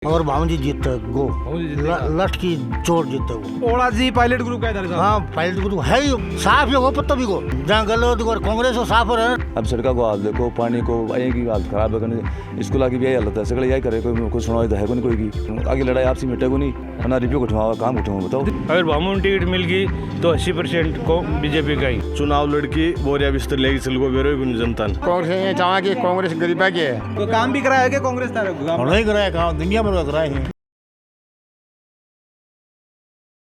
और भावजी जीतते गो लट की चोट जीतते वो ओड़ा जी पायलट ग्रुप का इधर साहब। हाँ पायलट ग्रुप है ही साफ है वो पत्ता भी को जहाँ गलत और कांग्रेस हो साफ हो रहा है। अब सड़का को हाल देखो, पानी को यही की हालत खराब है करने स्कूल की भी यही हालत है, सगले यही करे कोई सुनाई तो है कोई की आगे लड़ाई आपसी मिटेगा नहीं, ना रिव्यू उठवा काम उठाऊँ बताओ। अगर भामू टिकट मिल गई तो 80% को बीजेपी का ही चुनाव लड़की बोरिया बिस्तर लेगी चल बेरो जनता कांग्रेस चाहा कि कांग्रेस गरीबा के है तो काम भी कराया क्या कांग्रेस तारे नहीं कराया काम दुनिया भर का कराए हैं।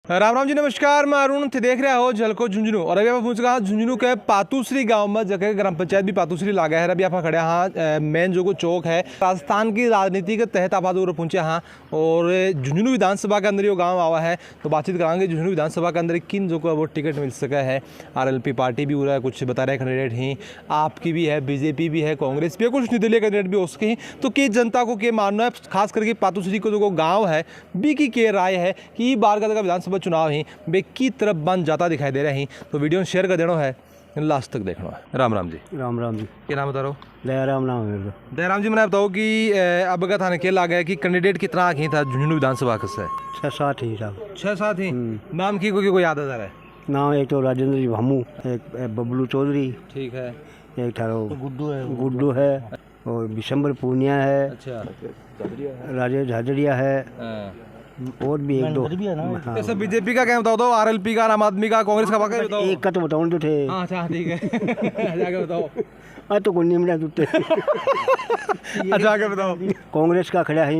राम राम जी नमस्कार, मैं अरुण थे देख रहे हो झलको झुंझुनू। और अभी आप पहुंच गया झुंझुनू के पातूसरी गांव में, जगह ग्राम पंचायत भी पातूसरी लागा है। अभी आप खड़े हाँ मेन जो को चौक है राजस्थान की राजनीति के तहत आप पहुंचे हाँ। और झुंझुनू विधानसभा के अंदर ये गाँव आवा है, तो बातचीत कराएंगे झुंझुनू विधानसभा के अंदर किन जो को वो टिकट मिल सका है। RLP पार्टी भी हो रहा है, कुछ बता रहे कैंडिडेट ही आपकी भी है, BJP भी है, कांग्रेस भी है, कुछ निर्दलीय कैंडिडेट भी हो सके ही। तो कि जनता को क्या मानना है, खास करके पातूसरी को जो गाँव है बी की के राय है कि बार का विधानसभा चुनाव ही बे की तरफ बन जाता दिखाई दे रहे हैं। तो वीडियो शेयर कर देना है, लास्ट तक देखना है। राम राम जी। राम राम जी। क्या नाम बता रहा हूँ? दयाराम नाम है मेरा। दयाराम जी, मैंने बताओ कि अब का थाने के लागा है कि कैंडिडेट कितना आगे था झुंझुनू विधानसभा का से? 6-7 ही साहब। 6-7 ही। नाम की कोई याद आ रहा है? नाम एक तो राजेंद्र जी भामू, एक बबलू चौधरी, ठीक है, एक थारो गुड्डू है और विशंबर पूनिया है। अच्छा, राजेश झाजड़िया है और भी एक दो। हाँ। तो सब BJP का क्या बताओ तो RLP का, आम आदमी का, कांग्रेस का बाकी बताओ। एक का तो बताओ जो थे। हाँ अच्छा ठीक है जाके बताओ। तो कोई नहीं मिला जुटे। अच्छा आगे बताओ। कांग्रेस का खड़ा है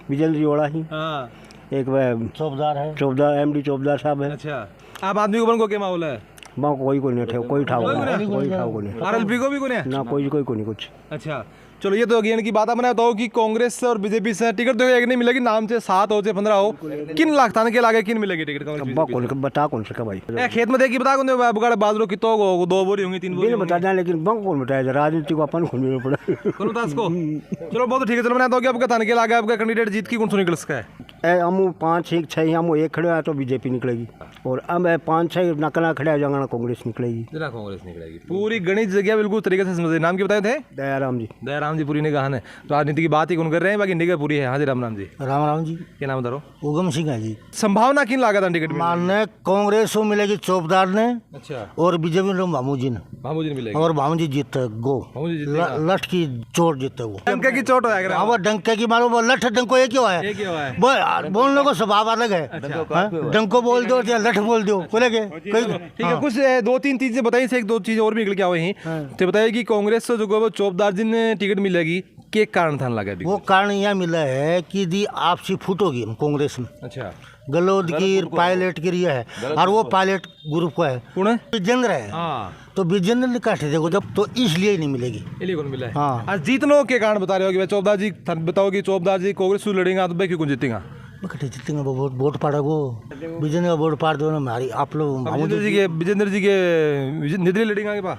विजेंद्र जोड़ा ही, हाँ एक वह चौबदार MD चौबदार साहब है। अच्छा, आम आदमी को बन को क्या माहौल है? वहाँ कोई को नहीं थे, कोई ठाव को नहीं RLP को भी को नहीं ना, कोई को नहीं कुछ। अच्छा चलो, ये तो अगेन की बात है। मैंने बताओ कि कांग्रेस और BJP से टिकट तो एक नहीं मिलेगी, नाम से 7 हो चाहे 15 हो, किन लाख थाने के लागे किन मिलेगी टिकट कांग्रेस BJP से? बता कौन सका भाई? खेत में देखी बता कौन बगड़ बाजरो की तो 2 बोरी होंगी 3 बोरी बता दें, लेकिन बंक कौन बताया? राजनीति को अपन खोलना पड़ा। कौन बता इसको? चलो बहुत ठीक है। चलो मैंने बताओ कि आपका थाने के लागे आपका कैंडिडेट जीत की कौन सा निकल सका है? हम 5-6 हम एक खड़े हैं तो BJP निकलेगी, और अब 5-6 नकला खड़े हो जाएगा कांग्रेस निकलेगी। कांग्रेस निकलेगी पूरी गणित जगह बिल्कुल तरीके से समझे। नाम क्या बताए थे? दयाराम जी। दयाराम जी पूरी निगाह है, राजनीति की बात ही कौन कर रहे हैं, बाकी निगाह पूरी है। हाँ जी राम राम जी। राम राम जी। क्या नाम बता रहा हूँ? उगम सिंह है जी। संभावना किन लागा था टिकट मानने कांग्रेस को मिलेगी चौबदार ने, अच्छा, और BJP ने भामू जी ने, भामू जी मिलेगी और भामू जी जीतते गो लट की चोट जीतते वो। डंके की चोट हो जाएगा। वो डंके की मारो, वो लठ डंको एक ही हुआ है। एक ही हुआ है। बोलने को स्वभाव अलग है। डंको बोल दो या लठ बोल दो बोलेगे। ठीक है, कुछ 2-3 चीजें बताइए, एक दो चीजें और भी निकल के आए हैं। तो बताइए कि कांग्रेस से जो चौबदार जी ने टिकट मिलेगी के कारण था लगा? वो कारण यह मिला है कि दी आपसी फूट होगी कांग्रेस में। अच्छा, गलोद की पायलट की रिया है, और वो पायलट ग्रुप का है, कौन है? विजेंद्र है। हाँ, तो विजेंद्र ने काटे देखो जब, तो इसलिए ही नहीं मिलेगी। इलिए कौन मिला है? हाँ। आज जीतने के कारण बता रहे हो कि भाई चौबदार जी बताओ कि चौबदार जी कांग्रेस से लड़ेंगे तो भाई क्यों जीतेगा? कटे जीतेंगे वो वोट पाड़ा को विजेंद्र का वोट पाड़ दो ना हमारी आप लोग। विजेंद्र जी के निर्दलीय लड़ेंगे आगे पा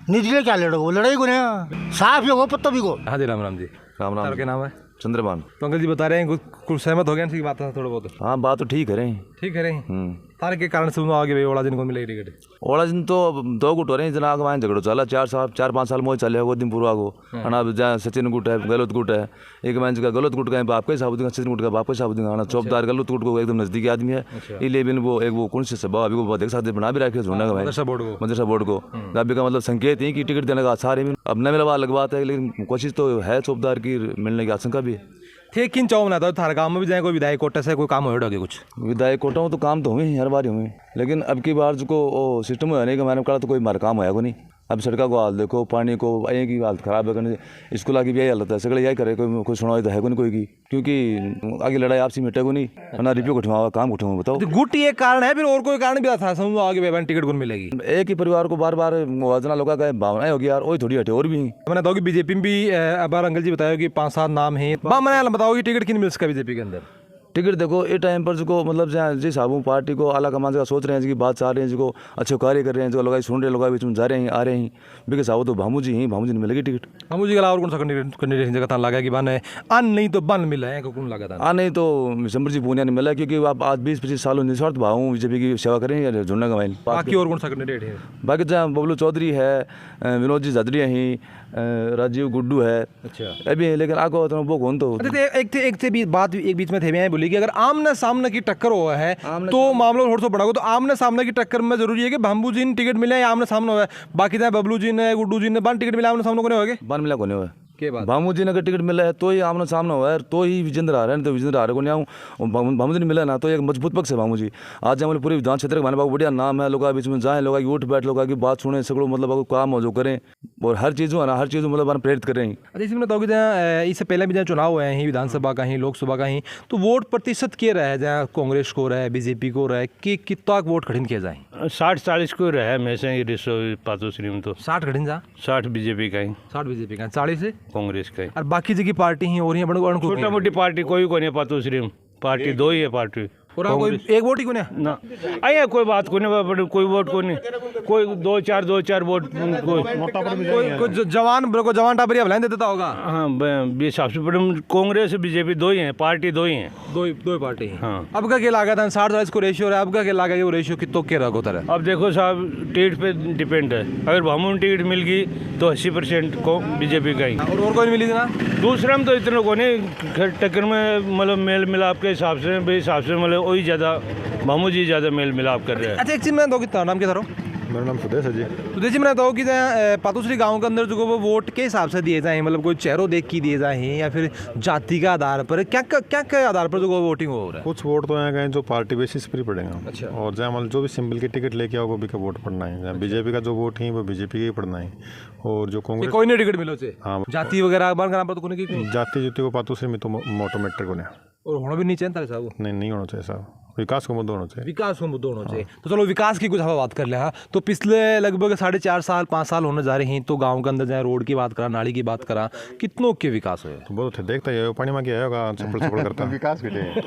निधि क्या लड़ोगे? वो लड़ाई को नहीं साफ है वो पत्ता भी को। हाँ जी राम राम जी। राम राम। क्या नाम है? चंद्रभान। तो अंकल जी बता रहे हैं कुछ सहमत हो गया ठीक बात है थोड़ा बहुत? हाँ बात तो ठीक है रही। ठीक है रही तारे के कारण से आगे भाई ओला दिन को मिलेगी टिकट? ओला दिन तो 2 गुट हो रहे हैं जना आगे झगड़ो चला 4-5 साल मोह चले वो दिन पूरा को अना जहाँ सचिन गुट है गलत गुट है, एक मैंने का गलत गुट का बाप का हिसाब दूंगा, सचिन गुट का बाप का हिसाब दूंगा। चौबदार गलत गुट को एकदम नजदीकी आदमी है, इसलिए भी वो एक वो कौन से सभा अभी वो देख सकते बना भी रखे झोना का भाई मदरसा बोर्ड को अभी का मतलब संकेत ही कि टिकट देने का सारे में अब न मिलवा अलग बात है, लेकिन कोशिश तो है चौबदार की मिलने की आशंका भी है। थे किन चाहो ना थारा गाँव में भी जाए कोई विधायक कोटा से कोई काम हो कुछ? विधायक कोटा हो तो काम तो हुए हर बार हुए, लेकिन अब की बार जो सिस्टम हुआ नहीं कि मैंने कहा तो कोई मारा काम होया को नहीं। अब सड़का को हाल देखो, पानी को यही की हालत खराब है करने स्कूल की भी यही हालत है, सगले यही करे कोई सुनाई तो है कोई की, क्योंकि आगे लड़ाई आपसी मिटेगा नहीं, ना रिव्यू उठवा काम उठाऊँ बताओ। तो गुट एक कारण है, फिर और कोई कारण भी था समझो आगे भाई टिकट कौन मिलेगी? एक ही परिवार को बार बार वजना लोगों का भावनाएं होगी यार, वही थोड़ी हटे और भी। मैंने बताओ कि BJP में भी अब अंकल जी बताया कि 5-7 नाम है, मैंने बताओ कि टिकट किन मिल सका BJP के अंदर? टिकट देखो ये टाइम पर जो मतलब जिस हिसाब पार्टी को आला कमान का सोच रहे हैं, जिसकी बात चाह रहे हैं, जिसको अच्छे कार्य कर रहे हैं, जो लोग सुन रहे हैं, लोग बीच में जा रहे हैं आ रहे हैं, बिके हिसाब तो भामू जी नहीं मिलेगी टिकट। भामू जी के अलावा और कौन सा कैंडिडेट जगह था लगा कि बन है अन नहीं तो बन मिला है कौन लगा था? नहीं तो मिसम्बर जी पूनिया नहीं मिला, क्योंकि आप आज 20-25 सालों निस्वार्थ भाव बीजेपी की सेवा करें या जुड़ने का माइल। बाकी और कौन सा कैंडिडेट है? बाकी जहाँ बबलू चौधरी है, विनोद जी झदरिया ही, राजीव गुड्डू है, अच्छा अभी है, लेकिन आगे तो वो कौन तो एक थे बात एक बीच में थे मैं बोली कि अगर आमने सामने की टक्कर हुआ है तो मामला थोड़ा सा बड़ा हो, तो आमने सामने की टक्कर में जरूरी है कि भामू जी ने टिकट मिले या आमने सामने हुआ है, बाकी चाहे बबलू जी ने गुड्डू जी ने बन टिकट मिला आमने सामने को नहीं होगा? बन मिला को नहीं हुआ के बात भामू जी ने अगर टिकट मिला है तो ही आमने सामने हुआ है, तो ही विजेंद्र आ रहे हैं, तो विजेंद्र आ रहे को नहीं आऊँ भामू जी ने मिला ना तो एक मजबूत पक्ष है भामू जी। आज हमारे पूरे विधान क्षेत्र के हमारे पास बढ़िया नाम है, लोग बीच में जाएँ, लोग की उठ बैठ, लोग की बात सुने, सगड़ो मतलब काम हो जो करें और हर चीज़ है ना, हर चीज़ मतलब प्रेरित करें। अच्छा इसमें बताओ कि जहाँ इससे पहले भी जहाँ चुनाव हुए हैं विधानसभा का ही लोकसभा का ही, तो वोट प्रतिशत के रहा है जहाँ कांग्रेस को रहा है, बीजेपी को रहा है कि कितना वोट कठिन किया जाए? 60-40 को रहा हमेशा ही रिसो पातोश्री में तो 60 कठिन जा 60 बीजेपी का ही, 60 बीजेपी का 40 से कांग्रेस का ही। और बाकी जगह पार्टी ही और छोटा मोटी पार्टी कोई को नहीं पातोश्री में, पार्टी दो ही है पार्टी और कोई एक वोट ही को नहीं ना आया, कोई बात को नहीं, कोई वोट को नहीं, कोई दो चार वोट कोई जवान टाबरिया भलाई देता होगा। हाँ हिसाब से कांग्रेस बीजेपी दो ही हैं, पार्टी दो ही हैं, दो पार्टी है। हाँ अब का क्या लागत है 60-40 को रेशियो है, अब का क्या लागत है वो रेशियो कितो के रखो तरह? अब देखो साहब टिकट पे डिपेंड है, अगर भामू में टिकट मिल गई तो 80% को बीजेपी का ही, और कोई नहीं मिली ना दूसरा में तो इतना को नहीं टक्कर में मतलब मेल मिलाप के हिसाब से मतलब वही ज़्यादा भामू जी ज़्यादा मेल मिलाप कर रहे हैं। अच्छा एक चीज़ मैं दो कितना नाम क्या था? मेरा नाम सुदेश है जी। तो जी मैं बताऊँ कि पातोश्री गांव के अंदर जो वो वोट के हिसाब से दिए जाए, मतलब कोई चेहरों देख के दिए जाए या फिर जाति के आधार पर, क्या आधार पर जो वोटिंग हो रहा है? कुछ वोट तो यहाँ गए जो पार्टी बेसिस पर ही पड़ेगा। अच्छा। और जहाँ मतलब जो भी सिंबल की टिकट लेके आओ वो भी का वोट पड़ना है, जहाँ बीजेपी का जो वोट है वो बीजेपी का ही पड़ना है, और जो कांग्रेस कोई नहीं टिकट मिलो से हाँ जाति वगैरह बन करना पर तो कोने की जाति जुति को पातोश्री में तो ऑटोमेटिक होने और होना भी नहीं चाहिए साहब, नहीं होना चाहिए साहब, विकास को मुद्दा होना चाहिए, विकास को मुद्दा होना चाहिए। तो चलो विकास की कुछ हवा बात कर ले। हाँ तो पिछले लगभग 4.5-5 साल होने जा रहे हैं, तो गांव के अंदर जाए रोड की बात करा, नाली की बात करा, कितनों के विकास हुए? तो बहुत देखता है पानी में क्या होगा, चप्पल करता विकास के लिए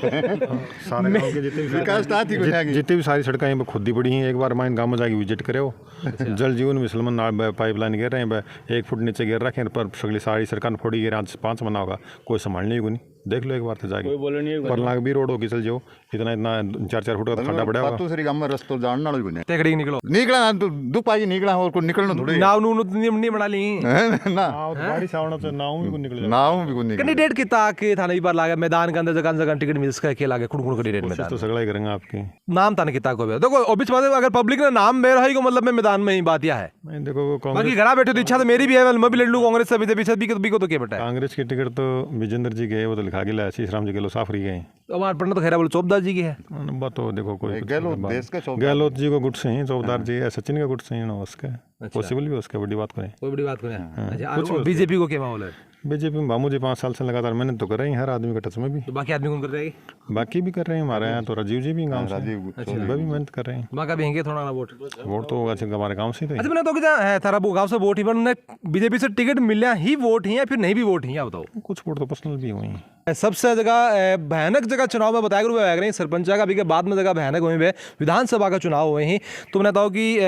सारे गांव के जितनी भी सारी सड़कें हैं खुद ही पड़ी हैं, एक बार माइन गाँव में जाके विजिट करे हो। जल जीवन मिशन पाइपलाइन गिर रहे हैं, 1 फुट नीचे गिर रखे हैं, पर सगली सारी सरकार ने फोड़ी गिर, आज 5 मना होगा, कोई संभालने को नहीं, देख लो एक बार तो जाके पर लाख भी रोड होगी चल जाओ, इतना 4-4 फुट का खड्डा पड़ा होगा। पातोश्री गांव में रस्तो जानना ही नहीं, तेकड़ी निकलो निकला ना तो दुपाई निकला और कोई निकलना थोड़ी नाव नू नहीं बना ली ना, बारिश आवना तो नाव भी को निकल नाव भी कोई निकल कैंडिडेट की ताकि थाने भी बार लागे मैदान के अंदर जगह टिकट मिल सके के लागे कुड़ कैंडिडेट मैदान तो सगला ही करेंगे आपकी नाम थाने की ताको देखो ऑब्वियस बात है, अगर पब्लिक ने नाम मेरा ही को मतलब मैं मैदान में ही बात यह है। मैं देखो बाकी घर बैठे तो इच्छा तो मेरी भी है, मैं भी लड़ लूं कांग्रेस से बीजेपी को तो क्या बेटा है। कांग्रेस की टिकट तो विजेंद्र जी गए, वो तो लिखा गया आशीष राम जी के लो साफ रही गए, हमारे पढ़ना तो खैर बोले चौबदार जी की है बात तो देखो कोई देश का गहलोत जी को गुट से ही, चौबदार जी है, सचिन का गुट से ही ना उसके पॉसिबल भी उसके बड़ी बात करें, कोई बड़ी बात करें। अच्छा बीजेपी को क्या माहौल है? बीजेपी में भामू जी 5 साल से लगातार मेहनत तो कर रहे हैं, हर आदमी के टच में भी, तो बाकी आदमी कौन कर रहे हैं? बाकी भी कर रहे हैं, हमारे यहाँ तो राजीव जी भी गाँव से वह भी मेहनत कर रहे हैं, बाका भी हैंगे थोड़ा ना वोट तो अच्छा हमारे गाँव से ही। अच्छा मैंने तो क्या थारा गाँव से वोट ही बनने बीजेपी से टिकट मिला ही वोट ही या फिर नहीं भी वोट ही, आप बताओ? कुछ वोट तो पर्सनल भी हुई हैं। सबसे जगह भयानक जगह चुनाव में बताया गया सरपंच का भी के बाद में जगह भयानक हुए हुए विधानसभा का चुनाव हुए हैं, तो मैं बताऊँ कि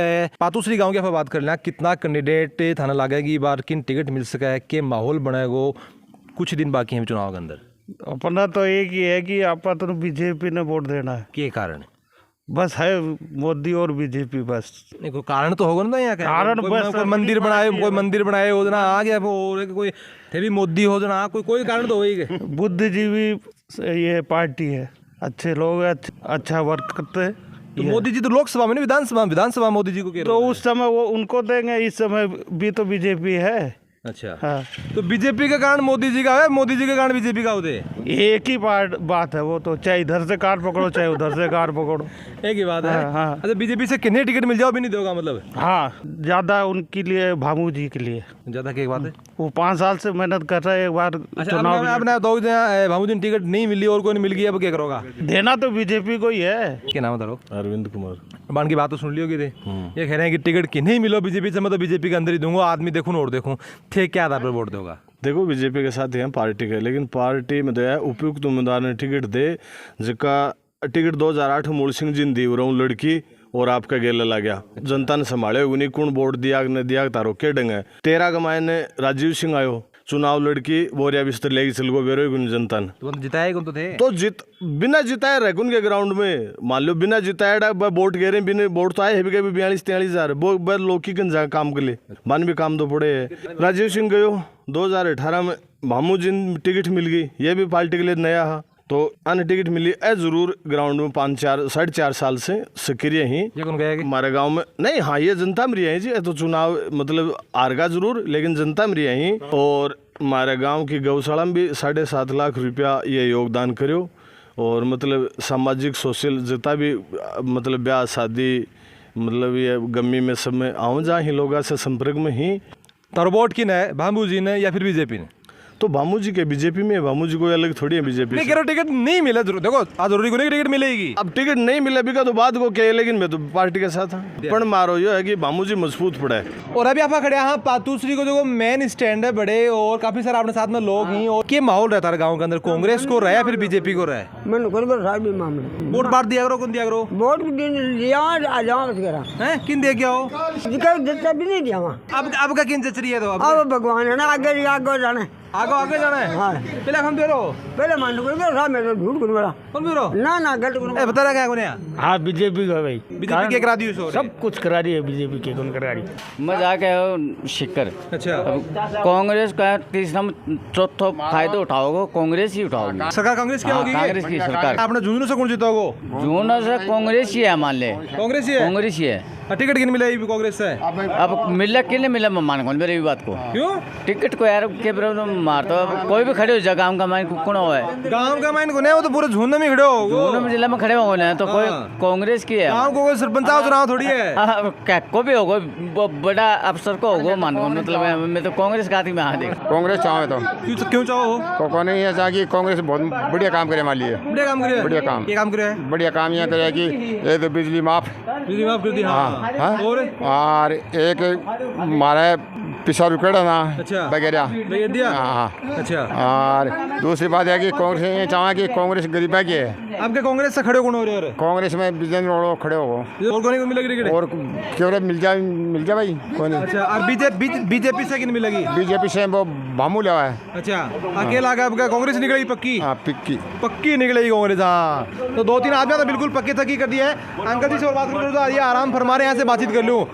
पातोश्री गांव की बात कर लेना, कितना कैंडिडेट थाना लागेगी बार किन टिकट मिल सका है, के माहौल बनेगो, कुछ दिन बाकी हैं चुनाव के अंदर। अपना तो एक ही है कि आप तो बीजेपी ने वोट देना है, के कारण बस है मोदी और बीजेपी, बस नहीं कोई कारण तो होगा ना यहाँ का, कारण बस कोई मंदिर बनाए हो ना आ गया वो, कोई थे भी मोदी हो ना, कोई कारण तो होगा। बुद्धिजीवी ये पार्टी है, अच्छे लोग अच्छा वर्क करते हैं। तो मोदी जी तो लोकसभा में नहीं विधानसभा मोदी जी को कह रहे तो उस समय वो उनको देंगे, इस समय भी तो बीजेपी है। अच्छा हाँ तो बीजेपी के कारण मोदी जी का है, मोदी जी के कारण बीजेपी का होते हैं, एक ही बात है वो तो, चाहे इधर से कार पकड़ो चाहे उधर से कार पकड़ो, एक ही बात है। हाँ। अच्छा बीजेपी से कितने टिकट मिल जाओ भी नहीं दोगा मतलब? हाँ ज़्यादा उनके लिए भामू जी के लिए ज़्यादा की बात है वो 5 साल से मेहनत कर रहा है। एक बार अच्छा चुनाव अब ना दो भामुदीन टिकट नहीं मिली और कोई नहीं मिल गई, अब क्या करोगा? देना तो बीजेपी को ही है। क्या नाम है? अरविंद कुमार। बान की बात तो सुन ली होगी थे, ये कह रहे हैं कि टिकट की नहीं मिलो बीजेपी से, मैं तो बीजेपी के अंदर ही दूंगा, आदमी देखूँ और देखूँ। थे क्या आधार पर वोट दोगा? देखो बीजेपी के साथ हैं पार्टी के, लेकिन पार्टी में तो है उपयुक्त उम्मीदवार ने टिकट दे, जिसका टिकट 2008 मूल सिंह जी ने दी रहा हूँ लड़की, और आपका गेला लग गया। जनता ने संभाले उन्हीं कौन वोट दिया न दिया तारो के डंग है। 13 का मायने राजीव सिंह आयो चुनाव लड़की बोरिया बिस्तर लेगी चल गो बेरो जनता ने तो जिताए कौन तो थे? तो बिना जिताए रह उनके ग्राउंड में, मान लो बिना जिताए वोट गे रहे, बिना वोट तो आए है भी 42-43 हजार वो लोग की काम के लिए मान भी काम तो पड़े है। राजीव सिंह गयो 2018 में भामू जी टिकट मिल गई, ये भी पार्टी के लिए नया है, तो अन्य टिकट मिली है जरूर। ग्राउंड में 5-4 साढ़े 4 साल से सक्रिय ही हमारे गांव में नहीं। हाँ ये जनता में रही है जी, तो चुनाव मतलब आरगा जरूर, लेकिन जनता में रही ही। और हमारे गांव की गौशाला में भी 7.5 लाख रुपया ये योगदान करो, और मतलब सामाजिक सोशल जितना भी मतलब ब्याह शादी मतलब ये गमी में सब में आऊँ जहाँ ही लोगों से संपर्क में ही। तो वोट किन है, भामू जी ने या फिर बीजेपी ने? तो भामू जी के बीजेपी में, भामू जी कोई अलग थोड़ी है बीजेपी नहीं कह रहा टिकट नहीं मिला जरूर, देखो आज जरूरी को नहीं टिकट मिलेगी। अब टिकट नहीं मिले भी का तो बात को क्या, लेकिन मैं तो पार्टी के साथ हूँ। पण मारो ये है कि भामू जी मजबूत पड़ा है। और अभी आप खड़े यहाँ पातूसरी को जो मेन स्टैंड है बड़े, और काफी सारे अपने साथ में लोग ही, और क्या माहौल रहता है गाँव के अंदर? कांग्रेस को रहा या फिर बीजेपी को रहा है? मैंने मामले वोट बांट दिया करो, कौन दिया करो? वोट दिया किन दे गया हो? भी नहीं दिया वहाँ। अब का किन जच रही है? तो अब भगवान है ना, आगे जाना है, आगे जाना है। हाँ पहले हम दे रहो, पहले मान लो मेरे झूठ कुछ बड़ा कौन दे रहो? ना गलत बता रहा क्या कोने? हाँ बीजेपी का भाई, बीजेपी के करा दी सब कुछ करा रही है बीजेपी के, कौन करा रही? मजाक है शिक्कर। अच्छा कांग्रेस का तीसरा चौथा फायदा उठाओगे, कांग्रेस ही उठाओगे। सरकार कांग्रेस की होगी? कांग्रेस की सरकार। आपने झुंझुनू से कौन जीतोगे? जून से कांग्रेस ही है, मान ले कांग्रेस ही है। कांग्रेस ही है। टिकट किन मिला कांग्रेस से? अब मिला कि नहीं मिला, मैं मान कौन मेरी बात को। क्यों टिकट को यार के मारता कोई भी खड़े हो जाए, गाँव का माइन कौन हुआ है? गाँव का माइन को नहीं, वो तो पूरे झुंझुनू में खड़े हो, दोनों में जिला में खड़े हो गए, तो कोई कांग्रेस की है। गाँव को कोई सरपंच चुनाव थोड़ी है, क्या को भी होगा, बड़ा अफसर को होगा मान को, मतलब मैं तो कांग्रेस का में हाँ देख कांग्रेस चाहो तो क्यों चाहो? को नहीं है कि कांग्रेस बहुत बढ़िया काम करे मान लिए, बढ़िया काम करे, बढ़िया काम, ये काम करे, बढ़िया काम यहाँ करे कि ये तो बिजली माफ कर दी। हाँ और एक हमारे पिछा रुकेड़ा ना अच्छा वगैरह दिया। हाँ अच्छा और दूसरी बात है कि कांग्रेस ये चाहे कि कांग्रेस गरीबा की है। आपके कांग्रेस से खड़े कौन हो रहे हो? कांग्रेस में बिजन रोड़ो खड़े हो और कौन मिलेगी टिकट? और क्यों मिल जाए भाई कौन? अच्छा और बीजेपी से किन मिलेगी? बीजेपी से वो भामू लगा है। अच्छा अकेला आपका कांग्रेस निकलेगी पक्की? हाँ पक्की निकलेगी कांग्रेस। हाँ तो 2-3 आदमी तो बिल्कुल पक्की तकी कर दिया है। अंकल जी से और बात करो तो आइए आराम फरमा रहे, यहाँ से बातचीत कर लूँ।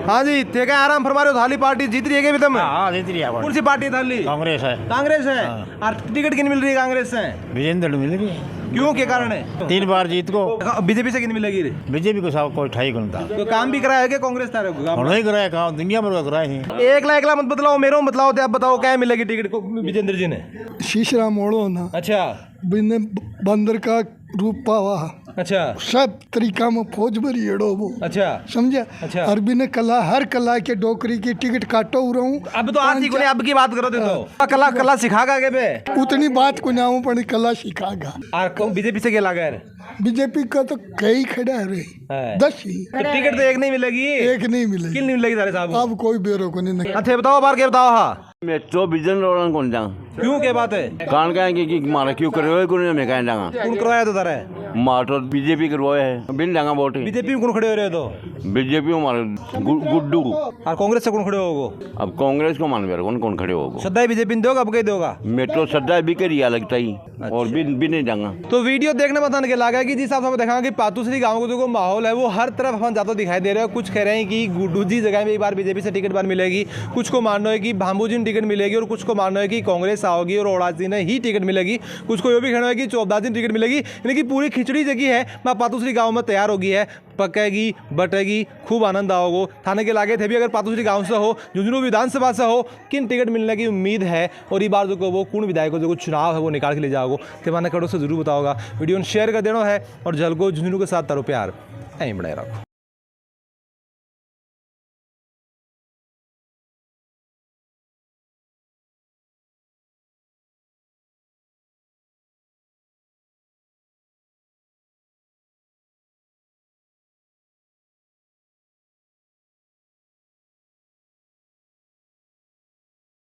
हाँ जी ठीक है, आराम फरमा रहे हो, थाली पार्टी जीत रही है भी तुम? हाँ जीत रही है। कौन सी पार्टी थाली? कांग्रेस है। कांग्रेस है। और टिकट किन मिल रही है कांग्रेस से? विजेंद्र मिल रही है। क्यों क्या कारण है? 3 बार जीत को। बीजेपी से किन मिलेगी? बीजेपी को साहब कोई ठाई कौन था, तो काम भी कराया क्या कांग्रेस तारे को? नहीं कराया, कहा दुनिया भर का कराए हैं। एकला मत बतलाओ, मेरे बतलाओ थे, अब बताओ क्या मिलेगी टिकट को विजेंद्र जी ने? शीशरा मोड़ो ना। अच्छा बिने बंदर का रूप पावा। अच्छा सब तरीका में फौज भरी एड़ो वो। अच्छा समझा? अच्छा अरबी ने कला हर कला के डोकरी की टिकट काटो रहूं। अब तो आज ही अब की बात करो तो कला सिखागा आगे पे उतनी बात को ना पड़ी, कला सिखागा। और बीजेपी से क्या लगा है? बीजेपी का तो कई खड़ा है रे, 10 ही। टिकट तो एक नहीं मिलेगी, एक नहीं मिलेगी। किल नहीं मिलेगी तारे साहब? अब कोई बेरो को नहीं। अच्छा बताओ बार के बताओ। हाँ मैं तो बिजन रोड़न कौन जाऊँ, क्यों क्या बात है? कान कहेंगे कि मारा क्यों कर रहे हो, कौन मैं कहें जाऊँ कौन करवाया तो तारे? मार तो बीजेपी करवाए है, बिन जाऊँगा वोट। बीजेपी में कौन खड़े हो रहे हो? तो बीजेपी में मारे गुड्डू। और कांग्रेस से कौन खड़े होगो? अब कांग्रेस को मान मेरे कौन खड़े होगा? सदा बीजेपी ने दोगा, अब कहीं दोगा? मैं तो सदा भी करिया लगता ही। और भी नहीं जाऊँगा। तो वीडियो देखने में बताने के लगा कि जिस हिसाब से देखा कि पातूसरी गांव का जो माहौल है वो हर तरफ हम ज़्यादा दिखाई दे रहे हैं। कुछ कह रहे हैं कि गुड्डू जी जगह में एक बार बीजेपी से टिकट बार मिलेगी, कुछ को मानना है कि भामू जी टिकट मिलेगी, और कुछ को मानना है कि कांग्रेस आओगी और ओड़ा जी ने ही टिकट मिलेगी। कुछ को ये भी कहना है कि 14 दिन टिकट मिलेगी। यानी कि पूरी खिचड़ी जगह है पातूसरी गाँव में तैयार होगी है, पकेगी बटेगी, खूब आनंद आओगे। थाने के लागे थे भी अगर पातूसरी गांव से हो, झुंझुनू विधानसभा से हो, किन टिकट मिलने की उम्मीद है और ये बार जो को वो कौन विधायक को जो चुनाव है वो निकाल के ले जाओगे, तो माने करो से जरूर बताओगा। वीडियो शेयर कर देना है और जल्को झुंझुनू के साथ तारो प्यार ऐ बनाए रखो।